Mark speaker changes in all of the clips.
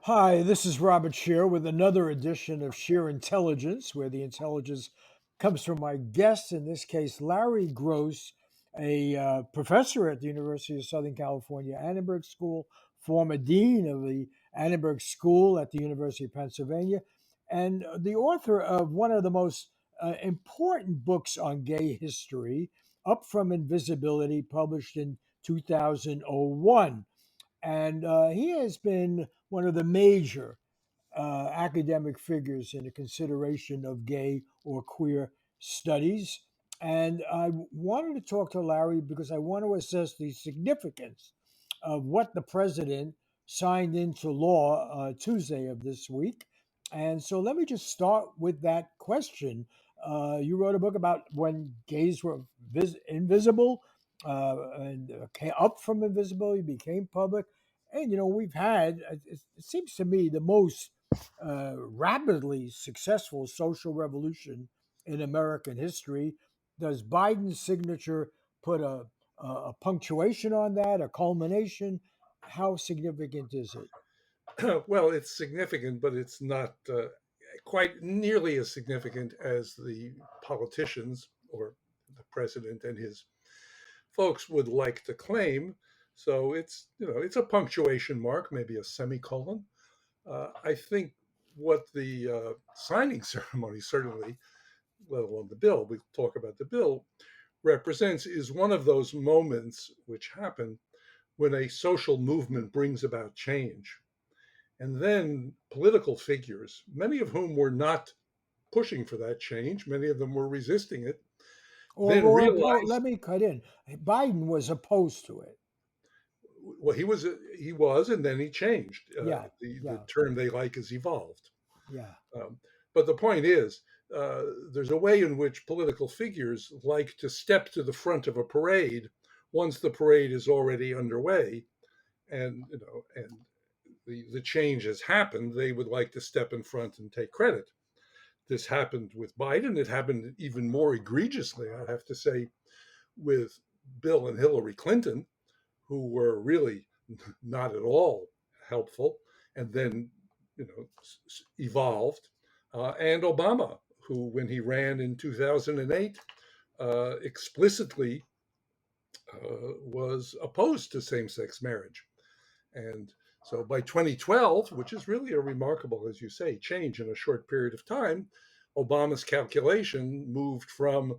Speaker 1: Hi, this is Robert Scheer with another edition of Scheer Intelligence, where the intelligence comes from my guest, in this case, Larry Gross, a professor at the University of Southern California Annenberg School, former dean of the Annenberg School at the University of Pennsylvania, and the author of one of the most important books on gay history, Up from Invisibility, published in 2001. And he has been one of the major academic figures in the consideration of gay or queer studies. And I wanted to talk to Larry because I want to assess the significance of what the president signed into law Tuesday of this week. And so let me just start with that question. You wrote a book about when gays were invisible and came up from invisibility, became public. And, we've had, it seems to me, the most rapidly successful social revolution in American history. Does Biden's signature put a punctuation on that, a culmination? How significant is it?
Speaker 2: Well, it's significant, but it's not quite nearly as significant as the politicians or the president and his folks would like to claim. So it's a punctuation mark, maybe a semicolon. I think what the signing ceremony certainly, let alone the bill, we'll talk about the bill, represents is one of those moments which happen when a social movement brings about change. And then political figures, many of whom were not pushing for that change, many of them were resisting it, then
Speaker 1: Let
Speaker 2: realized,
Speaker 1: me cut in. Biden was opposed to it.
Speaker 2: well, he was, and then he changed.
Speaker 1: Yeah,
Speaker 2: The
Speaker 1: yeah,
Speaker 2: term they like is evolved.
Speaker 1: yeah.
Speaker 2: Um, but the point is, there's a way in which political figures like to step to the front of a parade once the parade is already underway, and the change has happened. They would like to step in front and take credit. This happened with Biden. It happened even more egregiously, I have to say, with Bill and Hillary Clinton, who were really not at all helpful, and then evolved, and Obama, who, when he ran in 2008, explicitly was opposed to same-sex marriage. And so by 2012, which is really a remarkable, as you say, change in a short period of time, Obama's calculation moved from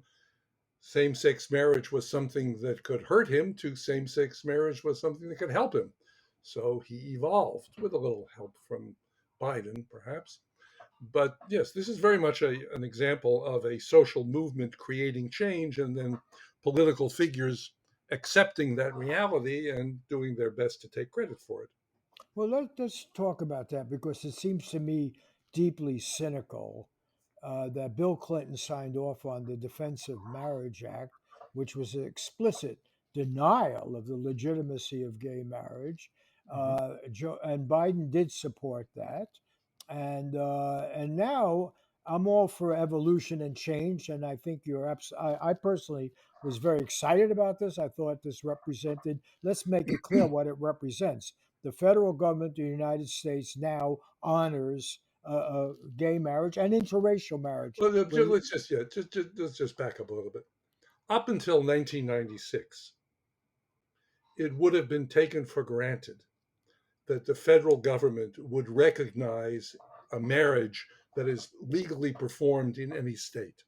Speaker 2: same sex marriage was something that could hurt him to same sex marriage was something that could help him. So he evolved with a little help from Biden, perhaps. But yes, this is very much an example of a social movement creating change and then political figures accepting that reality and doing their best to take credit for it.
Speaker 1: Well, let's talk about that because it seems to me deeply cynical that Bill Clinton signed off on the Defense of Marriage Act, which was an explicit denial of the legitimacy of gay marriage.
Speaker 2: Mhm.
Speaker 1: And Biden did support that, and now I'm all for evolution and change. And I think I personally was very excited about this. I thought this represented. Let's make it clear what it represents. The federal government of the United States now honors gay marriage and interracial marriage.
Speaker 2: Well,
Speaker 1: Where,
Speaker 2: let's just yeah, let's just back up a little bit. Up until 1996, it would have been taken for granted that the federal government would recognize a marriage that is legally performed in any state.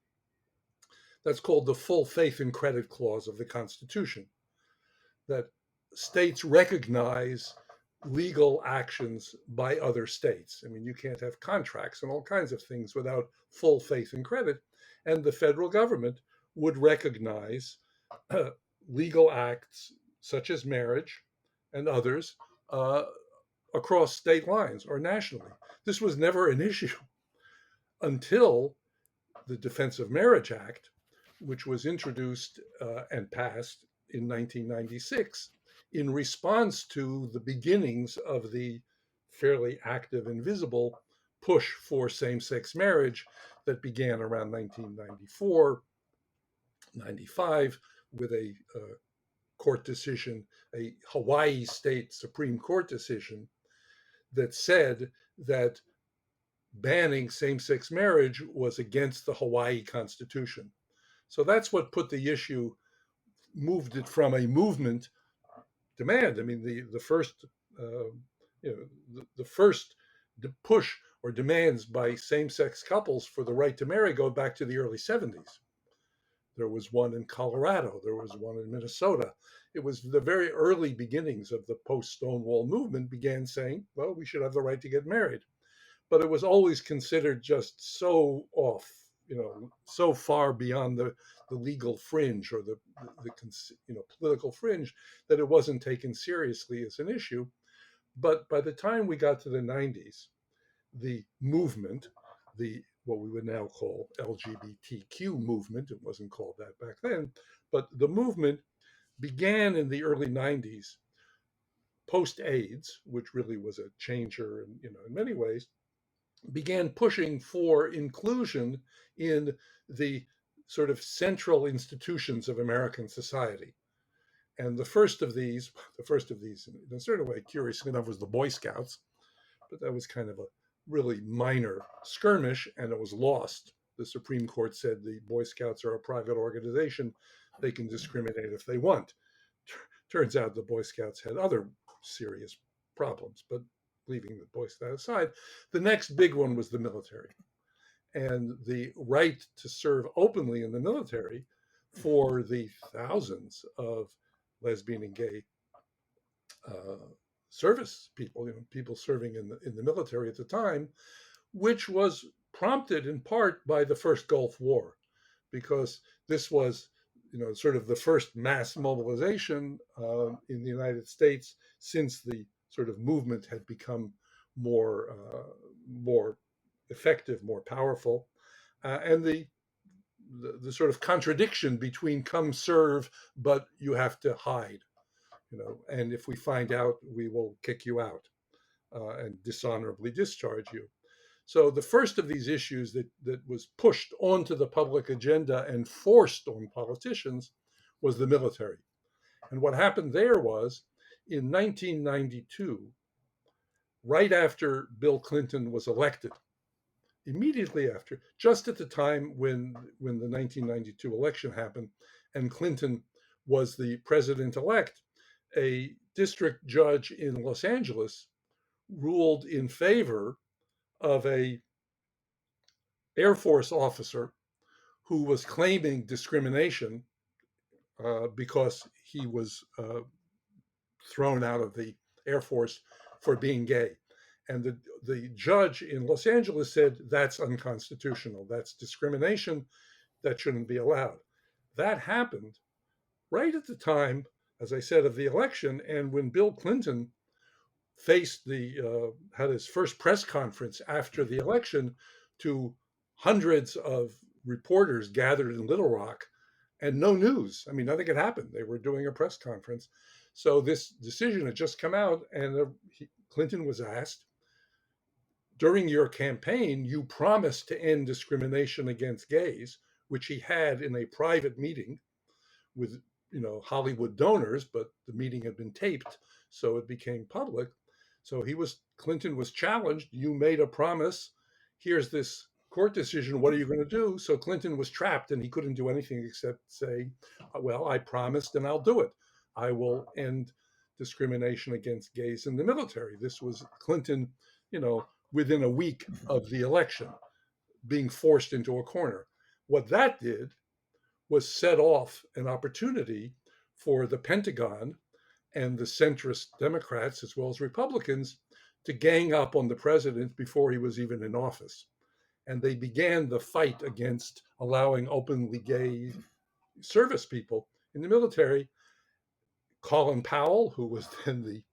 Speaker 2: That's called the full faith and credit clause of the Constitution, that states recognize legal actions by other states. I mean, you can't have contracts and all kinds of things without full faith and credit. And the federal government would recognize uh, legal acts such as marriage and others uh, across state lines or nationally. This was never an issue until the Defense of Marriage Act, which was introduced and passed in 1996 in response to the beginnings of the fairly active and visible push for same sex marriage that began around 1994, 95, with a court decision, a Hawaii State Supreme Court decision that said that banning same-sex marriage was against the Hawaii Constitution. So that's what put the issue, moved it from a movement demand. I mean, the first, the first push or demands by same-sex couples for the right to marry go back to the early 70s. There was one in Colorado. There was one in Minnesota. It was the very early beginnings of the post-Stonewall movement began saying, well, we should have the right to get married. But it was always considered just so off, so far beyond the legal fringe or the political fringe that it wasn't taken seriously as an issue. But by the time we got to the 90s, the movement, the what we would now call LGBTQ movement, it wasn't called that back then, but the movement began in the early 90s, post AIDS, which really was a changer in many ways, began pushing for inclusion in the sort of central institutions of American society. And the first of these, in a certain way, curiously enough, was the Boy Scouts, but that was kind of a really minor skirmish, and it was lost. The Supreme Court said the Boy Scouts are a private organization. They can discriminate if they want. Turns out the Boy Scouts had other serious problems, but leaving the Boy Scouts aside, the next big one was the military and the right to serve openly in the military for the thousands of lesbian and gay service people, people serving in the military at the time, which was prompted in part by the first Gulf War, because this was, sort of the first mass mobilization in the United States since the sort of movement had become more effective, more powerful, and the sort of contradiction between come serve, but you have to hide, and if we find out, we will kick you out and dishonorably discharge you. So the first of these issues that was pushed onto the public agenda and forced on politicians was the military. And what happened there was in 1992, right after Bill Clinton was elected, immediately after, just at the time when the 1992 election happened and Clinton was the president-elect, a district judge in Los Angeles ruled in favor of a Air Force officer who was claiming discrimination because he was thrown out of the Air Force for being gay. And the judge in Los Angeles said, that's unconstitutional. That's discrimination. That shouldn't be allowed. That happened right at the time, as I said, of the election. And when Bill Clinton had his first press conference after the election to hundreds of reporters gathered in Little Rock and no news. I mean, nothing had happened. They were doing a press conference. So this decision had just come out, and Clinton was asked, during your campaign, you promised to end discrimination against gays, which he had in a private meeting with Hollywood donors, but the meeting had been taped, so it became public. So Clinton was challenged. You made a promise. Here's this court decision. What are you going to do? So Clinton was trapped and he couldn't do anything except say, well, I promised and I'll do it. I will end discrimination against gays in the military. This was Clinton, within a week of the election, being forced into a corner. What that did was set off an opportunity for the Pentagon and the centrist Democrats, as well as Republicans, to gang up on the president before he was even in office. And they began the fight against allowing openly gay service people in the military. Colin Powell, who was then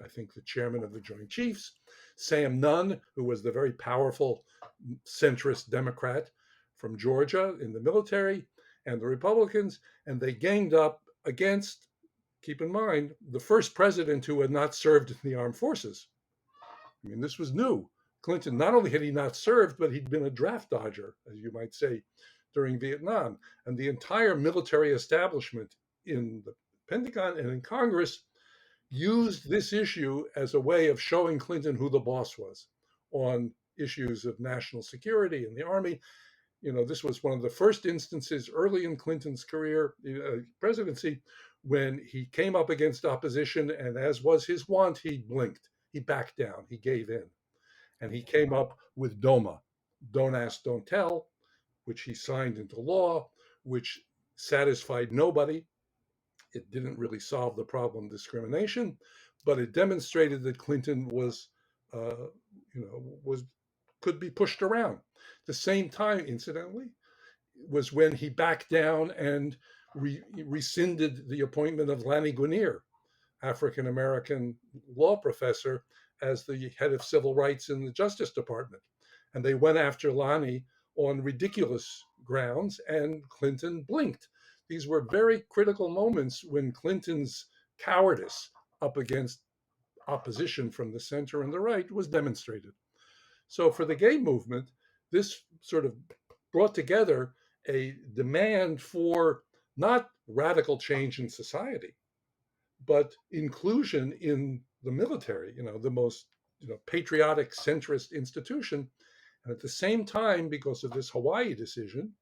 Speaker 2: I think the chairman of the Joint Chiefs, Sam Nunn, who was the very powerful centrist Democrat from Georgia in the military, and the Republicans, and they ganged up against, keep in mind, the first president who had not served in the armed forces. I mean, this was new. Clinton, not only had he not served, but he'd been a draft dodger, as you might say, during Vietnam. And the entire military establishment in the Pentagon and in Congress used this issue as a way of showing Clinton who the boss was on issues of national security and the army. This was one of the first instances early in Clinton's career presidency when he came up against opposition, and as was his wont, he blinked, he backed down, he gave in, and he came up with DOMA, Don't Ask, Don't Tell, which he signed into law, which satisfied nobody. It didn't really solve the problem of discrimination, but it demonstrated that Clinton uh, was could be pushed around. The same time, incidentally, was when he backed down and rescinded the appointment of Lanny Guinier, African American law professor, as the head of civil rights in the Justice Department. And they went after Lanny on ridiculous grounds, and Clinton blinked. These were very critical moments when Clinton's cowardice up against opposition from the center and the right was demonstrated. So for the gay movement, this sort of brought together a demand for not radical change in society, but inclusion in the military, the most patriotic centrist institution. And at the same time, because of this Hawaii decision,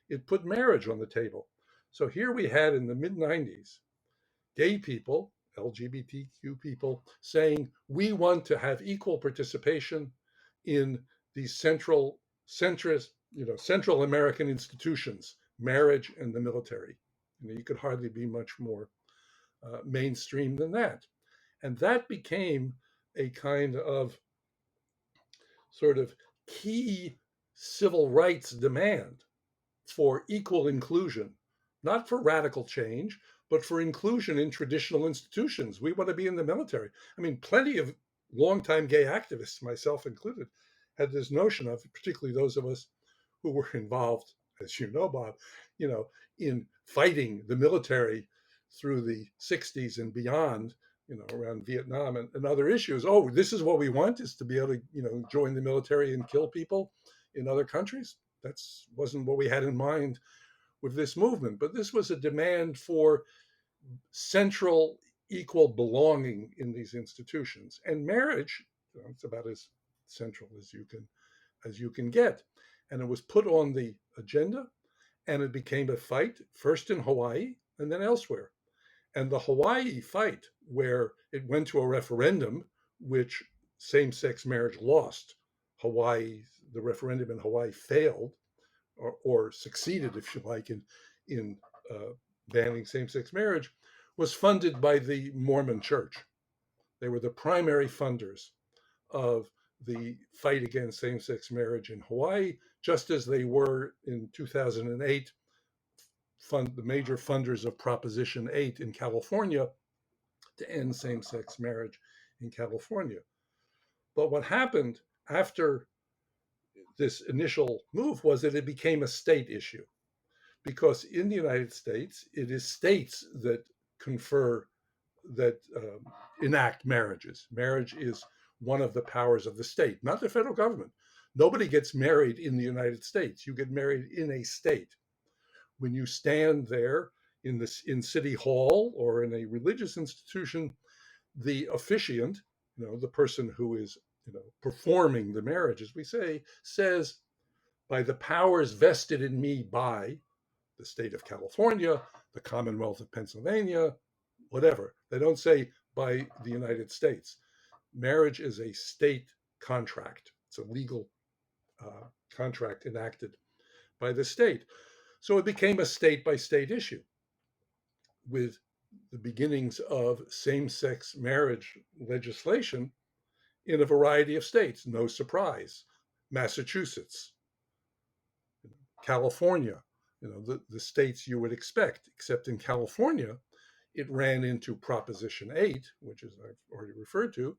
Speaker 2: it put marriage on the table. So here we had in the mid 90s gay people, LGBTQ people, saying we want to have equal participation in these Central American institutions, marriage and the military. You could hardly be much more mainstream than that. And that became a kind of sort of key civil rights demand for equal inclusion, not for radical change, but for inclusion in traditional institutions. We want to be in the military. I mean, plenty of longtime gay activists, myself included, had this notion of, particularly those of us who were involved, as you know, Bob, in fighting the military through the 60s and beyond, around Vietnam and other issues. Oh, this is what we want, is to be able to, join the military and kill people in other countries. That wasn't what we had in mind with this movement, but this was a demand for central equal belonging in these institutions. And marriage, it's about as central as you can get. And it was put on the agenda, and it became a fight, first in Hawaii and then elsewhere. And the Hawaii fight, where it went to a referendum, which same-sex marriage lost. The referendum in Hawaii failed, or succeeded, if you like, in banning same-sex marriage, was funded by the Mormon Church. They were the primary funders of the fight against same-sex marriage in Hawaii, just as they were in 2008 the major funders of Proposition 8 in California to end same-sex marriage in California. But what happened after this initial move was that it became a state issue, because in the United States, it is states that enact marriages. Marriage is one of the powers of the state, not the federal government. Nobody gets married in the United States. You get married in a state. When you stand there in City Hall or in a religious institution, the officiant, the person who is performing the marriage, as we say, says, by the powers vested in me by the state of California, the Commonwealth of Pennsylvania, whatever. They don't say by the United States. Marriage is a state contract. It's a legal contract enacted by the state. So it became a state by state issue, with the beginnings of same-sex marriage legislation in a variety of states. No surprise. Massachusetts, California, the states you would expect, except in California, it ran into Proposition 8, which is I've already referred to,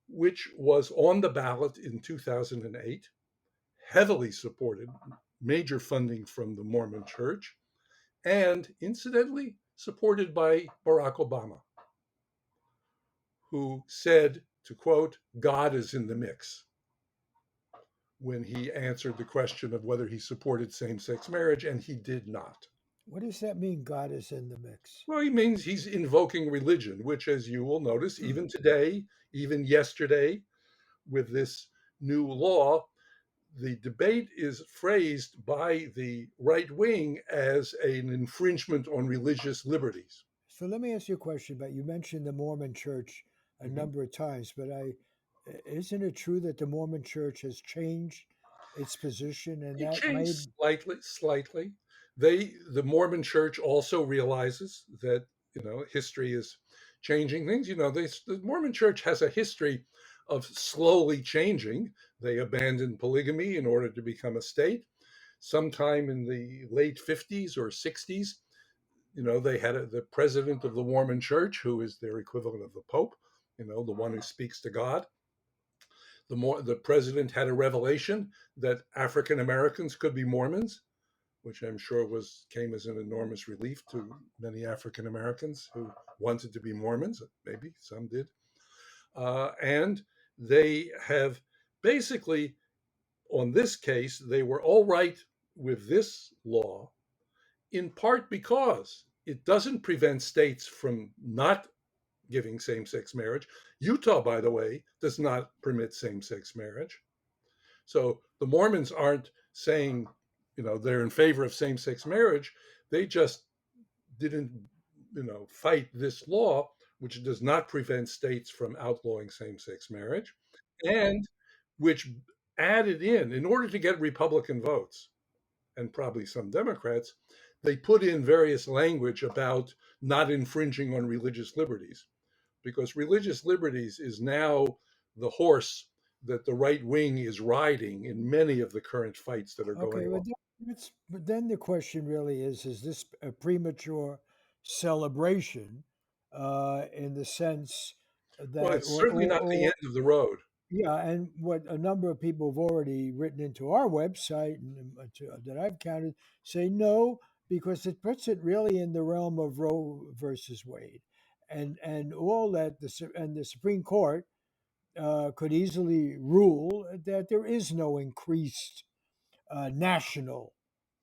Speaker 2: which was on the ballot in 2008, heavily supported, major funding from the Mormon Church, and incidentally supported by Barack Obama, who said, to quote, God is in the mix, when he answered the question of whether he supported same-sex marriage, and he did not.
Speaker 1: What does that mean? God is in the mix.
Speaker 2: Well, he means he's invoking religion, which, as you will notice, even today, even yesterday, with this new law, the debate is phrased by the right wing as an infringement on religious liberties.
Speaker 1: So let me ask you a question. But you mentioned the Mormon Church a
Speaker 2: Mhm.
Speaker 1: number of times, but isn't it true that the Mormon Church has changed its position, and
Speaker 2: It
Speaker 1: that
Speaker 2: changed
Speaker 1: made
Speaker 2: slightly, slightly. The Mormon Church also realizes that history is changing things. The Mormon Church has a history of slowly changing. They abandoned polygamy in order to become a state. Sometime in the late 50s or 60s, they had the president of the Mormon Church, who is their equivalent of the Pope, the one who speaks to God. The president had a revelation that African Americans could be Mormons, which I'm sure came as an enormous relief to many African Americans who wanted to be Mormons. Maybe some did, and they have basically, on this case, they were all right with this law, in part because it doesn't prevent states from not giving same-sex marriage. Utah, by the way, does not permit same-sex marriage. So the Mormons aren't saying, they're in favor of same sex marriage. They just didn't, fight this law, which does not prevent states from outlawing same sex marriage, and which added in order to get Republican votes and probably some Democrats, they put in various language about not infringing on religious liberties, because religious liberties is now the horse that the right wing is riding in many of the current fights that are going
Speaker 1: okay.
Speaker 2: on.
Speaker 1: But then the question really is this a premature celebration in the sense
Speaker 2: Well,
Speaker 1: that,
Speaker 2: it's certainly not the end of the road.
Speaker 1: yeah, and what a number of people have already written into our website that I've counted say no, because it puts it really in the realm of Roe versus Wade, and all that and the Supreme Court could easily rule that there is no increased national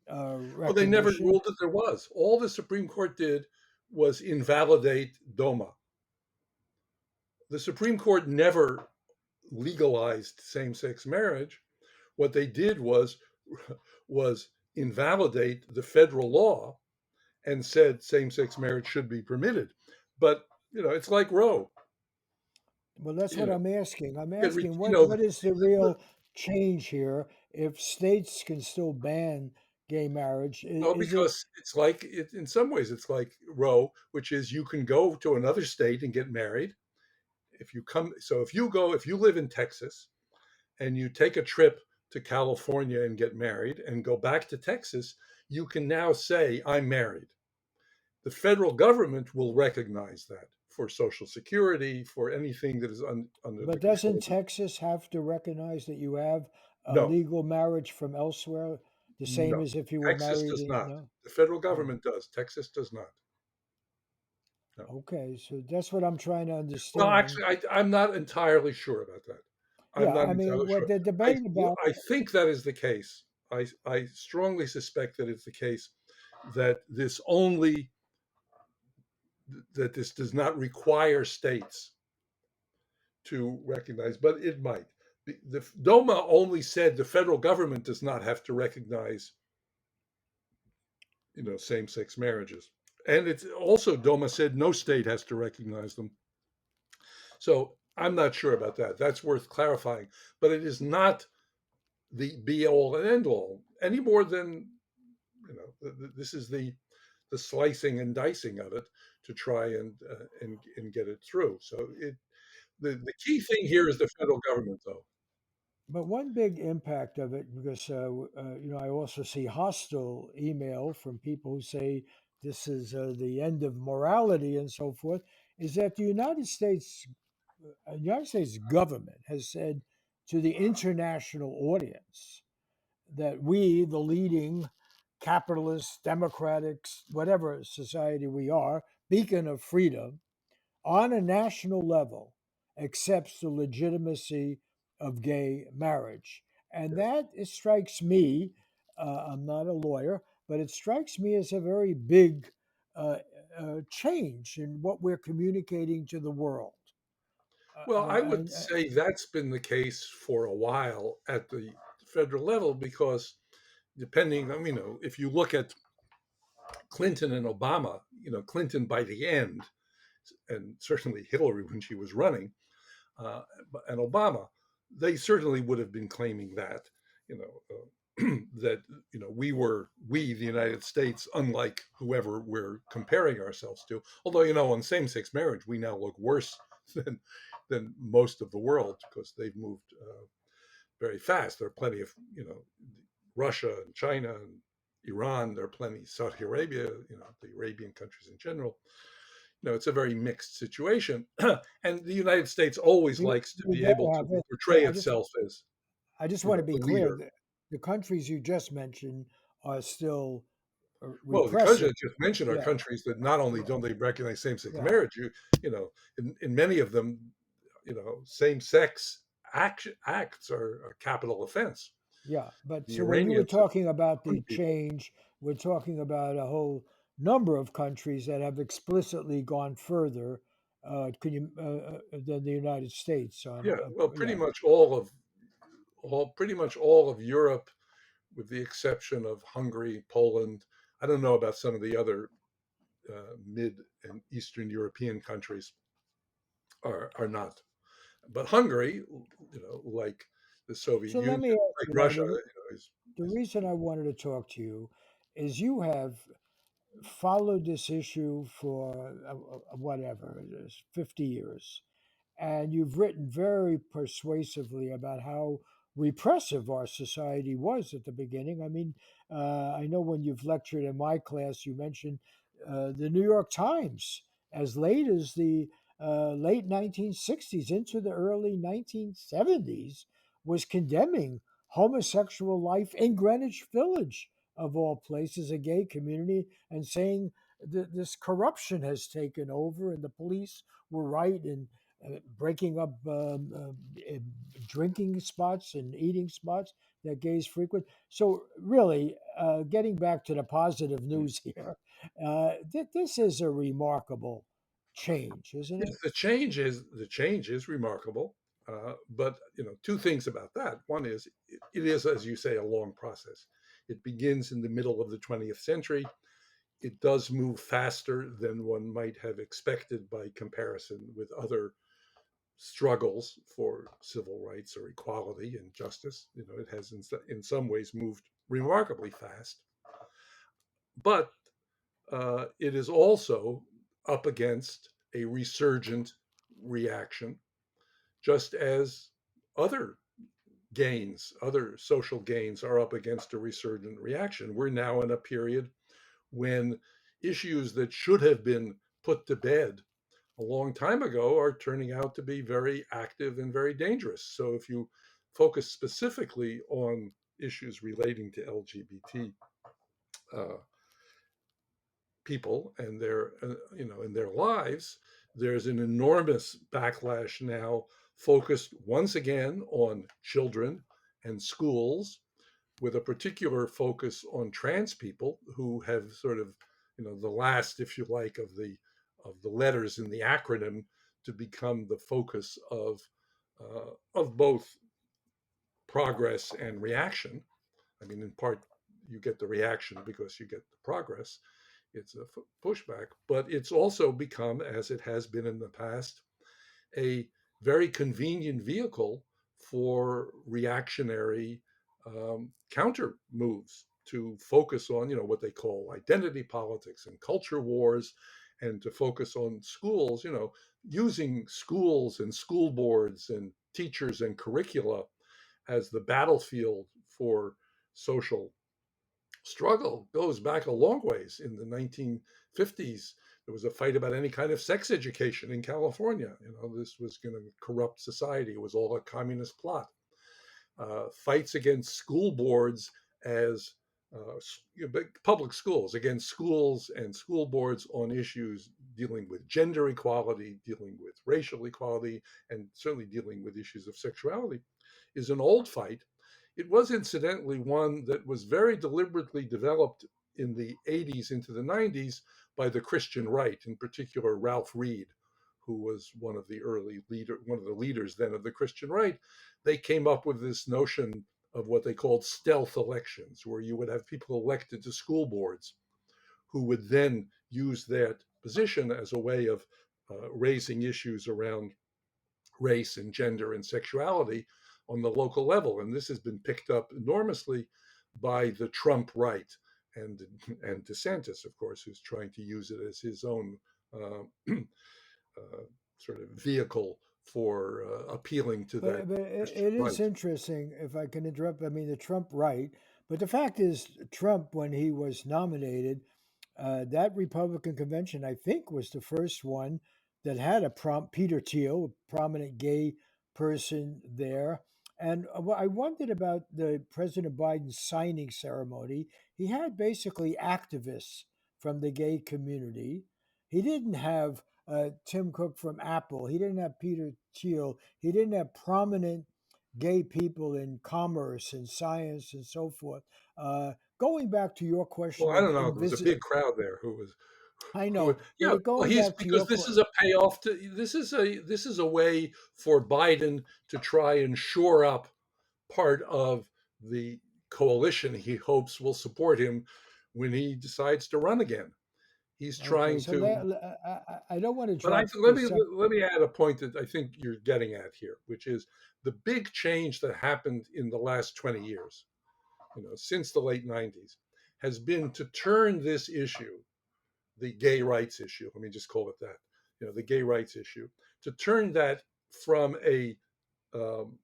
Speaker 2: Well, they never
Speaker 1: recognition.
Speaker 2: ruled that there was. All the Supreme Court did was invalidate DOMA. The Supreme Court never legalized same-sex marriage. What they did was invalidate the federal law and said same-sex marriage should be permitted. But it's like Roe.
Speaker 1: Well, that's
Speaker 2: You
Speaker 1: what
Speaker 2: know,
Speaker 1: I'm asking. I'm
Speaker 2: get re-
Speaker 1: asking
Speaker 2: you know,
Speaker 1: what is the real change here if states can still ban gay marriage?
Speaker 2: well,
Speaker 1: Is it
Speaker 2: because in some ways it's like Roe, which is you can go to another state and get married. If you live in Texas and you take a trip to California and get married and go back to Texas, you can now say, I'm married. The federal government will recognize that for Social Security, for anything that is under the
Speaker 1: But
Speaker 2: control
Speaker 1: doesn't
Speaker 2: of the.
Speaker 1: Texas have to recognize that you have a
Speaker 2: No,
Speaker 1: legal marriage from elsewhere, the same
Speaker 2: no.
Speaker 1: as if you were
Speaker 2: Texas
Speaker 1: married
Speaker 2: does
Speaker 1: in,
Speaker 2: not.
Speaker 1: no?
Speaker 2: The federal
Speaker 1: Oh,
Speaker 2: government does. Texas does not. No.
Speaker 1: okay. So that's what I'm trying to
Speaker 2: Well,
Speaker 1: understand.
Speaker 2: actually, I'm not entirely sure about that. I'm
Speaker 1: Yeah,
Speaker 2: not
Speaker 1: I mean,
Speaker 2: entirely
Speaker 1: what
Speaker 2: sure.
Speaker 1: the
Speaker 2: I
Speaker 1: debate about,
Speaker 2: I think that is the case. I strongly suspect that it's the case that this does not require states to recognize, but it might. The DOMA only said the federal government does not have to recognize, same-sex marriages, and it's also DOMA said no state has to recognize them. So I'm not sure about that. That's worth clarifying, but it is not the be all and end all any more than this is the slicing and dicing of it to try and get it through. So the key thing here is the federal government, though.
Speaker 1: but one big impact of it, because I also see hostile email from people who say this is the end of morality and so forth, is that the United States government has said to the international audience that we, the leading capitalist, democratic, whatever society we are, beacon of freedom, on a national level, accepts the legitimacy of gay marriage. And
Speaker 2: Yes.
Speaker 1: that it strikes me, I'm not a lawyer, but it strikes me as a very big uh, change in what we're communicating to the world.
Speaker 2: Well, I would
Speaker 1: And
Speaker 2: say that's been the case for a while at the federal level because depending on, if you look at Clinton and Obama, Clinton by the end, and certainly Hillary when she was running, uh, and Obama, they certainly would have been claiming that, that we the United States, unlike whoever we're comparing ourselves to. Although on same-sex marriage, we now look worse than most of the world because they've moved very fast. There are plenty of Russia and China and Iran. There are plenty Saudi Arabia, the Arabian countries in general. It's a very mixed situation. And the United States always
Speaker 1: we,
Speaker 2: likes to
Speaker 1: we
Speaker 2: be
Speaker 1: do
Speaker 2: able
Speaker 1: have
Speaker 2: to
Speaker 1: it.
Speaker 2: portray
Speaker 1: I just
Speaker 2: itself as,
Speaker 1: I just want to be
Speaker 2: the
Speaker 1: clear
Speaker 2: leader.
Speaker 1: that the countries you just mentioned are still
Speaker 2: Well, the countries
Speaker 1: repressive.
Speaker 2: I just mentioned are
Speaker 1: Yeah,
Speaker 2: countries that not only
Speaker 1: right.
Speaker 2: don't they recognize same-sex
Speaker 1: Yeah,
Speaker 2: marriage, in many of them, same-sex acts are a capital offense.
Speaker 1: yeah. But
Speaker 2: The
Speaker 1: so when you were
Speaker 2: Iranians,
Speaker 1: talking about the
Speaker 2: young people,
Speaker 1: change, we're talking about a whole number of countries that have explicitly gone further. Can you than the United States on?
Speaker 2: yeah, well,
Speaker 1: Yeah,
Speaker 2: pretty much all of Europe, with the exception of Hungary, Poland. I don't know about some of the other mid and Eastern European countries are not, but Hungary, like the Soviet
Speaker 1: so
Speaker 2: Union,
Speaker 1: let me ask
Speaker 2: like
Speaker 1: you now.
Speaker 2: Russia,
Speaker 1: The
Speaker 2: is
Speaker 1: reason I wanted to talk to you is you have followed this issue for whatever it is, 50 years. And you've written very persuasively about how repressive our society was at the beginning. I mean, I know when you've lectured in my class, you mentioned the New York Times as late as the late 1960s into the early 1970s was condemning homosexual life in Greenwich Village, of all places, a gay community, and saying that this corruption has taken over and the police were right in breaking up drinking spots and eating spots that gays frequent. So, really, getting back to the positive news here, this is a remarkable change, isn't it?
Speaker 2: yes, the change is remarkable. But two things about that. One is it is, as you say, a long process. It begins in the middle of the 20th century. It does move faster than one might have expected by comparison with other struggles for civil rights or equality and justice. It has in some ways moved remarkably fast, but it is also up against a resurgent reaction, just as other other social gains are up against a resurgent reaction. We're now in a period when issues that should have been put to bed a long time ago are turning out to be very active and very dangerous. So if you focus specifically on issues relating to LGBT uh, people and their in their lives, there's an enormous backlash now focused once again on children and schools, with a particular focus on trans people who have sort of, the last, if you like, of the letters in the acronym to become the focus of both progress and reaction. I mean, in part, you get the reaction because you get the progress. It's a pushback, but it's also become, as it has been in the past, a very convenient vehicle for reactionary counter moves to focus on, what they call identity politics and culture wars, and to focus on schools, using schools and school boards and teachers and curricula as the battlefield for social struggle. Goes back a long ways. In the 1950s, there was a fight about any kind of sex education in California. This was going to corrupt society. It was all a communist plot. Fights against school boards as public schools, against schools and school boards on issues dealing with gender equality, dealing with racial equality, and certainly dealing with issues of sexuality, is an old fight. It was incidentally one that was very deliberately developed in the 80s into the 90s by the Christian right, in particular Ralph Reed, who was one of the leaders then of the Christian right. They came up with this notion of what they called stealth elections, where you would have people elected to school boards who would then use that position as a way of raising issues around race and gender and sexuality on the local level. And this has been picked up enormously by the Trump right and and DeSantis, of course, who's trying to use it as his own sort of vehicle for appealing to that
Speaker 1: But
Speaker 2: Christian
Speaker 1: it is
Speaker 2: right.
Speaker 1: interesting, if I can interrupt. I mean, the Trump right, but the fact is, Trump, when he was nominated, that Republican convention, I think, was the first one that had Peter Thiel, a prominent gay person there. And I wondered about the President Biden signing ceremony. He had basically activists from the gay community. He didn't have Tim Cook from Apple. He didn't have Peter Thiel. He didn't have prominent gay people in commerce and science and so forth. Going back to your
Speaker 2: Well,
Speaker 1: question
Speaker 2: I
Speaker 1: of
Speaker 2: don't know. There was a big crowd there who was
Speaker 1: I
Speaker 2: who
Speaker 1: know,
Speaker 2: yeah.
Speaker 1: but
Speaker 2: Well,
Speaker 1: going
Speaker 2: he's
Speaker 1: back to
Speaker 2: because
Speaker 1: your
Speaker 2: this
Speaker 1: question,
Speaker 2: is a payoff to this is a way for Biden to try and shore up part of the coalition he hopes will support him when he decides to run again. He's
Speaker 1: okay,
Speaker 2: trying
Speaker 1: so
Speaker 2: to,
Speaker 1: I don't want to
Speaker 2: but I
Speaker 1: drop
Speaker 2: let
Speaker 1: the
Speaker 2: me
Speaker 1: sub.
Speaker 2: let me add a point that I think you're getting at here, which is the big change that happened in the last 20 years, since the late 90s, has been to turn this issue, the gay rights issue, let me just call it that, the gay rights issue, to turn that from um,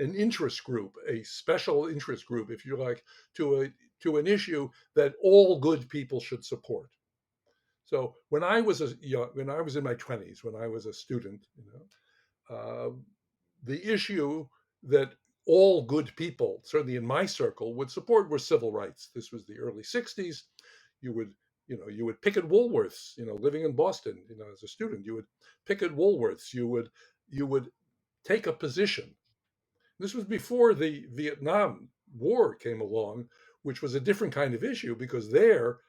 Speaker 2: an interest group, a special interest group, if you like, to an issue that all good people should support. So when I was in my 20s, when I was a student, uh, the issue that all good people, certainly in my circle, would support were civil rights. This was the early 60s. You would, you would picket Woolworths, living in Boston, as a student, you would picket Woolworths. You would take a position. This was before the Vietnam War came along, which was a different kind of issue because there,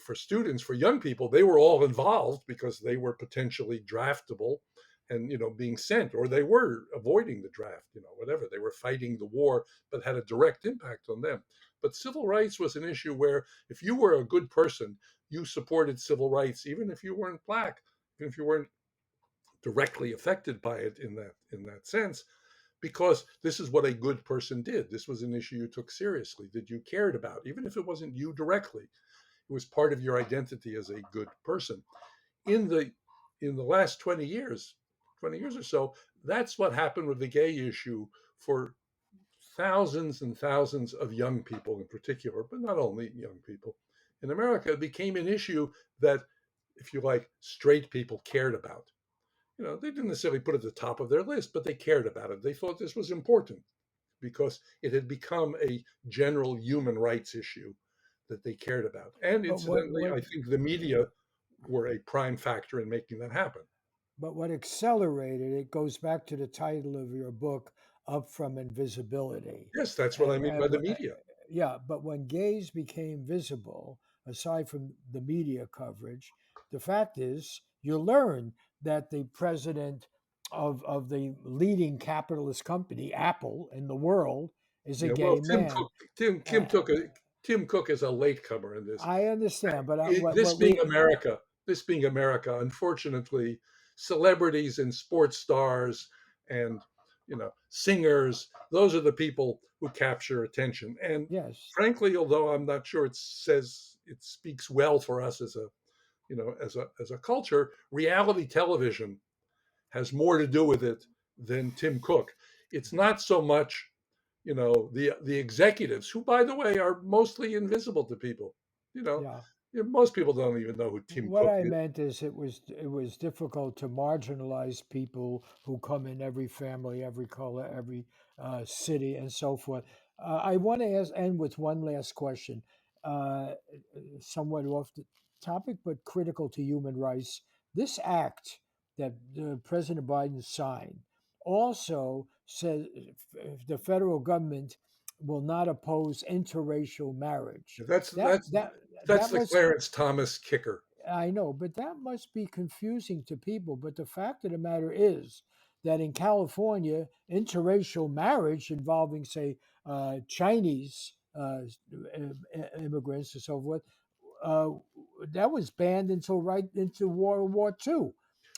Speaker 2: for students, for young people, they were all involved because they were potentially draftable and, being sent, or they were avoiding the draft, whatever. They were fighting the war, but had a direct impact on them. But civil rights was an issue where if you were a good person, you supported civil rights, even if you weren't black, even if you weren't directly affected by it in that sense, because this is what a good person did. This was an issue you took seriously, that you cared about, even if it wasn't you directly. It was part of your identity as a good person. In the last 20 years or so, that's what happened with the gay issue for thousands and thousands of young people in particular, but not only young people. In America, it became an issue that, if you like, straight people cared about. They didn't necessarily put it at the top of their list, but they cared about it. They thought this was important because it had become a general human rights issue that they cared about. And
Speaker 1: But
Speaker 2: incidentally, I think the media were a prime factor in making that happen.
Speaker 1: what accelerated it goes back to the title of your book, Up from Invisibility.
Speaker 2: Yes, that's what I
Speaker 1: And
Speaker 2: mean by the media.
Speaker 1: yeah, but when gays became visible, aside from the media coverage, the fact is you learn that the president of the leading capitalist company, Apple, in the world is a
Speaker 2: Yeah, well,
Speaker 1: gay man.
Speaker 2: Tim
Speaker 1: Uh,
Speaker 2: took Tim Cook is a latecomer in this.
Speaker 1: I understand, but
Speaker 2: This
Speaker 1: what
Speaker 2: being
Speaker 1: we
Speaker 2: America, unfortunately, celebrities and sports stars and singers, those are the people who capture attention. And
Speaker 1: yes,
Speaker 2: frankly, although I'm not sure it speaks well for us as a as a culture, reality television has more to do with it than Tim Cook. It's not so much the executives, who, by the way, are mostly invisible to people. You know,
Speaker 1: yeah.
Speaker 2: most people don't even know who Tim
Speaker 1: What
Speaker 2: Cook
Speaker 1: I
Speaker 2: is.
Speaker 1: meant is it was difficult to marginalize people who come in every family, every color, every city, and so forth. I want to end with one last question, uh, somewhat off the topic, but critical to human rights. This act that President Biden signed also says the federal government will not oppose interracial marriage.
Speaker 2: That's
Speaker 1: That
Speaker 2: that's
Speaker 1: that
Speaker 2: that's
Speaker 1: that
Speaker 2: the
Speaker 1: must
Speaker 2: Clarence Thomas kicker.
Speaker 1: I know, but that must be confusing to people. But the fact of the matter is that in California, interracial marriage involving, say, Chinese immigrants and so forth, uh, that was banned until right into World War II.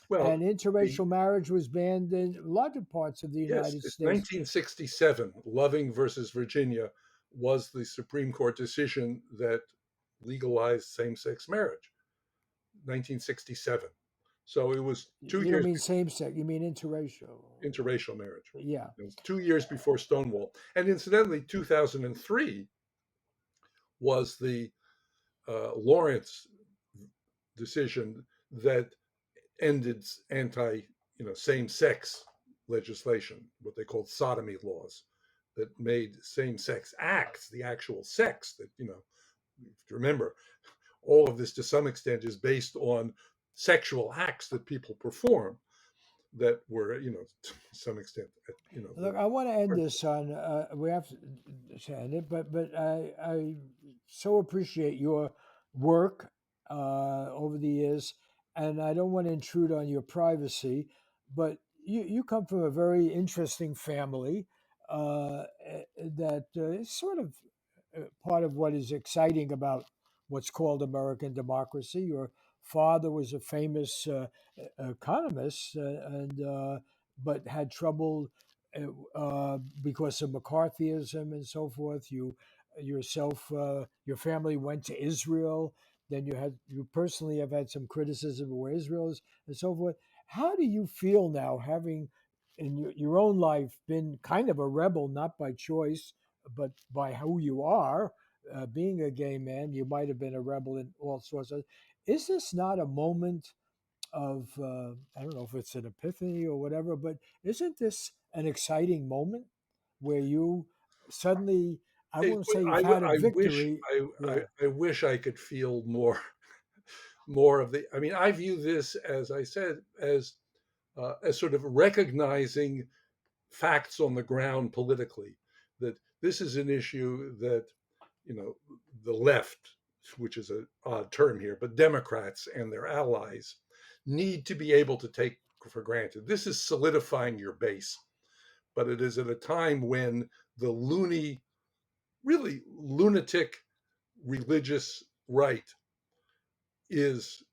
Speaker 2: Well,
Speaker 1: And
Speaker 2: the
Speaker 1: interracial marriage was banned in larger parts of the
Speaker 2: yes,
Speaker 1: United
Speaker 2: it's
Speaker 1: States.
Speaker 2: 1967. Loving versus Virginia was the Supreme Court decision that legalized same-sex marriage. 1967. So it was two
Speaker 1: You don't
Speaker 2: years
Speaker 1: mean same sex, you mean interracial.
Speaker 2: interracial marriage.
Speaker 1: Yeah.
Speaker 2: It was 2 years before Stonewall. And incidentally, 2003 was the Lawrence decision that ended same-sex legislation, what they called sodomy laws, that made same-sex acts, the actual sex that, remember, all of this to some extent is based on sexual acts that people perform that were, to some extent,
Speaker 1: Look, I want to end this on. We have to end it, but I so appreciate your work over the years, and I don't want to intrude on your privacy. But you come from a very interesting family that is sort of part of what is exciting about what's called American democracy. Your father was a famous economist, and but had trouble because of McCarthyism and so forth. You yourself, your family went to Israel. Then you personally have had some criticism of where Israel is and so forth. How do you feel now, having in your own life been kind of a rebel, not by choice, but by who you are? Being a gay man, you might have been a rebel in all sorts of. Is this not a moment of I don't know if it's an epiphany or whatever, but isn't this an exciting moment where you suddenly, I
Speaker 2: It,
Speaker 1: won't say you've
Speaker 2: I,
Speaker 1: had a
Speaker 2: I wish
Speaker 1: victory.
Speaker 2: I, I,
Speaker 1: Yeah.
Speaker 2: I wish I could feel more of the. I mean, I view this, as I said, as sort of recognizing facts on the ground politically, that this is an issue that, you know the left, which is an odd term here, but Democrats and their allies need to be able to take for granted. This is solidifying your base, but it is at a time when the really lunatic religious right is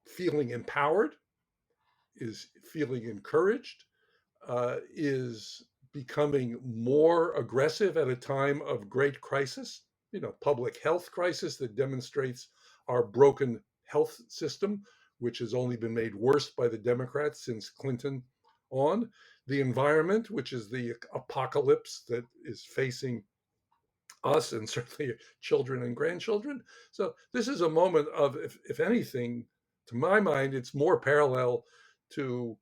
Speaker 2: feeling empowered, is feeling encouraged, is becoming more aggressive at a time of great crisis, public health crisis that demonstrates our broken health system, which has only been made worse by the Democrats since Clinton on, the environment, which is the apocalypse that is facing us and certainly children and grandchildren. So this is a moment of, if anything, to my mind, it's more parallel to,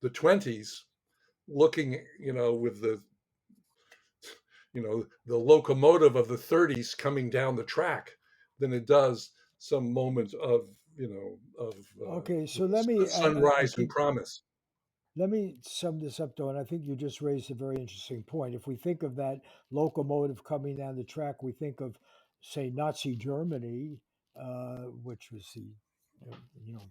Speaker 2: the 20s, looking, with the locomotive of the 30s coming down the track, than it does some moment of,
Speaker 1: Okay, so let me I
Speaker 2: sunrise and
Speaker 1: keep
Speaker 2: promise.
Speaker 1: let me sum this up, though, and I think you just raised a very interesting point. If we think of that locomotive coming down the track, we think of, say, Nazi Germany, which was the uh, you know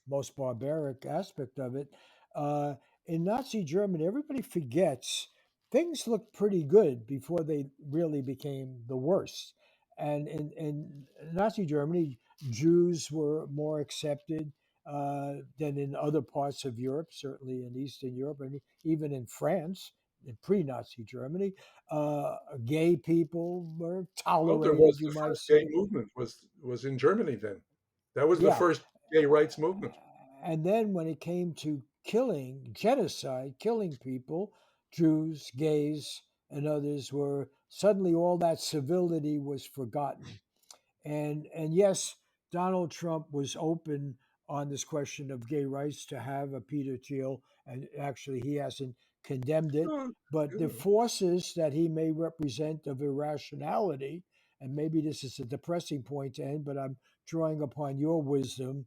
Speaker 1: most barbaric aspect of it. Uh, in Nazi Germany, everybody forgets things looked pretty good before they really became the worst. And in Nazi Germany, Jews were more accepted than in other parts of Europe, certainly in Eastern Europe, and even in France, in pre-Nazi Germany. Gay people were
Speaker 2: Well, there was
Speaker 1: tolerated, you
Speaker 2: the
Speaker 1: might
Speaker 2: first gay
Speaker 1: say.
Speaker 2: movement was in Germany then. That was the
Speaker 1: Yeah.
Speaker 2: first gay rights movement.
Speaker 1: And then when it came to genocide, killing people, Jews, gays, and others were suddenly all that civility was forgotten. And yes, Donald Trump was open on this question of gay rights to have a Peter Thiel, and actually he hasn't condemned it.
Speaker 2: Oh,
Speaker 1: But the
Speaker 2: you
Speaker 1: forces that he may represent of irrationality, and maybe this is a depressing point to end, but I'm drawing upon your wisdom,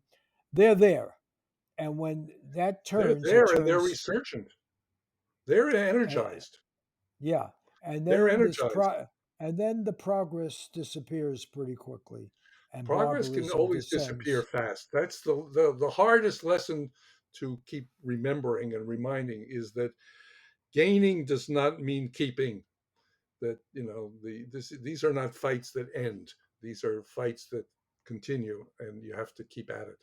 Speaker 1: they're there. And when that
Speaker 2: They're
Speaker 1: turns, it
Speaker 2: there and they're
Speaker 1: turns,
Speaker 2: resurgent. They're
Speaker 1: uh,
Speaker 2: energized.
Speaker 1: yeah. and
Speaker 2: They're
Speaker 1: then
Speaker 2: energized.
Speaker 1: and then the progress disappears pretty quickly, and
Speaker 2: Progress can
Speaker 1: barbarism
Speaker 2: always disappear
Speaker 1: descends.
Speaker 2: fast. That's the hardest lesson to keep remembering and reminding is that gaining does not mean keeping. That these are not fights that end. These are fights that continue, and you have to keep at it.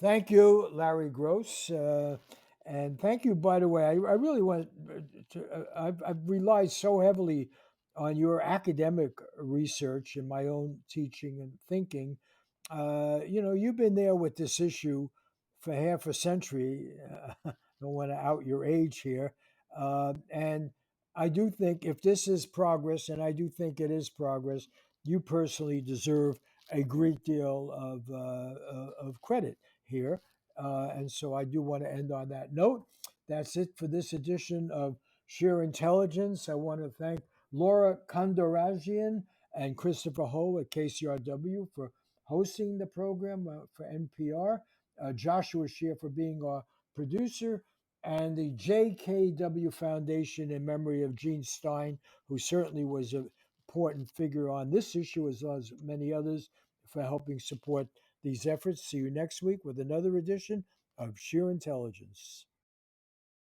Speaker 1: Thank you, Larry Gross. And thank you, by the way. I really want to, I've relied so heavily on your academic research and my own teaching and thinking. You've been there with this issue for half a century. Don't want to out your age here. And I do think if this is progress, and I do think it is progress, you personally deserve a great deal of credit here. And so I do want to end on that note. That's it for this edition of Scheer Intelligence. I want to thank Laura Kondarajian and Christopher Ho at KCRW for hosting the program for NPR, Joshua Scheer for being our producer, and the JKW Foundation in memory of Gene Stein, who certainly was an important figure on this issue as well as many others for helping support these efforts. See you next week with another edition of Sheer Intelligence.